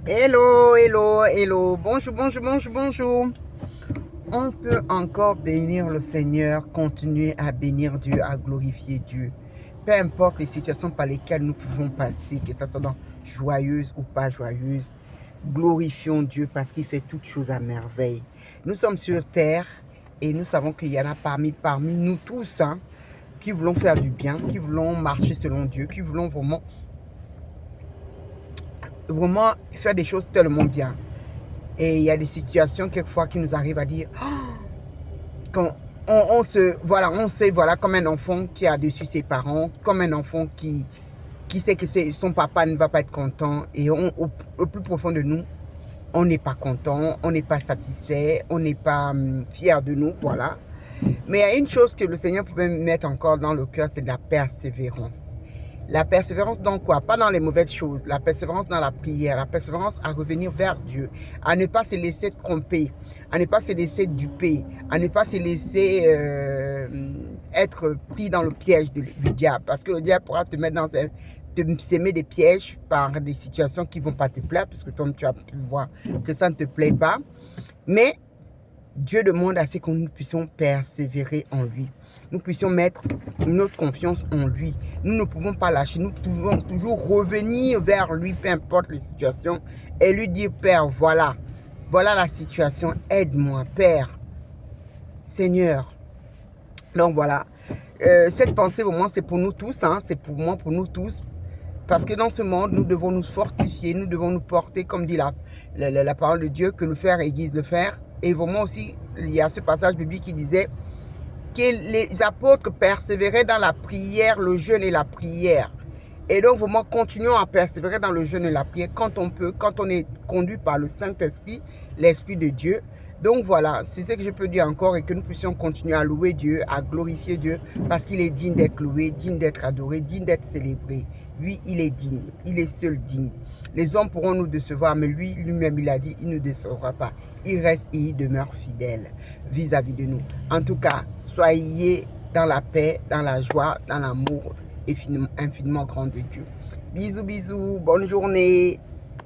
Hello, hello, hello. Bonjour, bonjour, bonjour, bonjour. On peut encore bénir le Seigneur, continuer à bénir Dieu, à glorifier Dieu. Peu importe les situations par lesquelles nous pouvons passer, que ça soit joyeuse ou pas joyeuse, glorifions Dieu parce qu'il fait toutes choses à merveille. Nous sommes sur terre et nous savons qu'il y en a parmi nous tous qui voulons faire du bien, qui voulons marcher selon Dieu, qui voulons vraiment faire des choses tellement bien. Et il y a des situations quelquefois qui nous arrivent à dire qu'on on sait voilà comme un enfant qui a déçu ses parents, comme un enfant qui sait que son papa ne va pas être content et au plus profond de nous, on n'est pas content, on n'est pas satisfait, on n'est pas fier de nous, voilà. Mais il y a une chose que le Seigneur pouvait mettre encore dans le cœur, c'est de la persévérance. La persévérance dans quoi? Pas dans les mauvaises choses. La persévérance dans la prière. La persévérance à revenir vers Dieu. À ne pas se laisser tromper. À ne pas se laisser duper. À ne pas se laisser être pris dans le piège du diable. Parce que le diable pourra te mettre te s'aimer des pièges par des situations qui ne vont pas te plaire. Parce que comme tu as pu voir que ça ne te plaît pas. Mais Dieu demande à ce que nous puissions persévérer en lui. Nous puissions mettre notre confiance en lui. Nous ne pouvons pas lâcher. Nous pouvons toujours revenir vers lui, peu importe les situations, et lui dire, Père, voilà la situation, aide-moi, Père, Seigneur. Donc voilà, cette pensée vraiment c'est pour nous tous, c'est pour moi, pour nous tous. Parce que dans ce monde, nous devons nous fortifier, nous devons nous porter, comme dit la parole de Dieu, que le fer aiguise le fer. Et vraiment aussi, il y a ce passage biblique qui disait que les apôtres persévéraient dans la prière, le jeûne et la prière. Et donc, vraiment, continuons à persévérer dans le jeûne et la prière quand on peut, quand on est conduit par le Saint-Esprit, l'Esprit de Dieu. Donc voilà, c'est ce que je peux dire encore et que nous puissions continuer à louer Dieu, à glorifier Dieu, parce qu'il est digne d'être loué, digne d'être adoré, digne d'être célébré. Lui, il est digne, il est seul digne. Les hommes pourront nous décevoir, mais lui-même, il a dit, il ne nous décevra pas. Il reste et il demeure fidèle vis-à-vis de nous. En tout cas, soyez dans la paix, dans la joie, dans l'amour infiniment grand de Dieu. Bisous, bisous, bonne journée.